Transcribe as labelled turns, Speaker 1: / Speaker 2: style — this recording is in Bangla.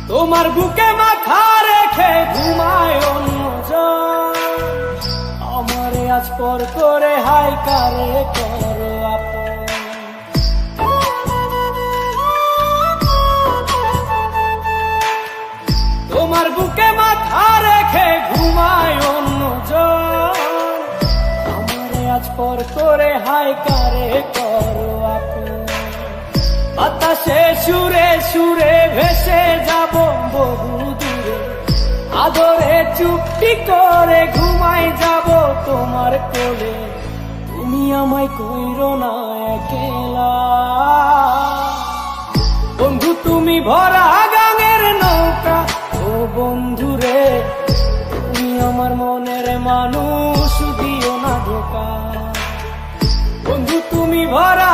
Speaker 1: তোমার বুকে মাথা রেখে ঘুমায় অন্যজন, আমারে আজ পর করে হাই কারে করো আপন। তোমার বুকে মাথা রেখে ঘুমায় অন্যজন, আমারে আজ পর করে হাই কারে করো আপন। বাতাসে সুরে সুরে ভেসে যাব বহু দূরে, আদরে চুপটি করে ঘুমাই যাব তোমার কোলে। তুমি আমায় কইরো না একলা বন্ধু, তুমি ভরা গাঙের নৌকা। ও বন্ধুরে, তুমি আমার মনের মানুষ, দিও না ধোকা। বন্ধু তুমি ভরা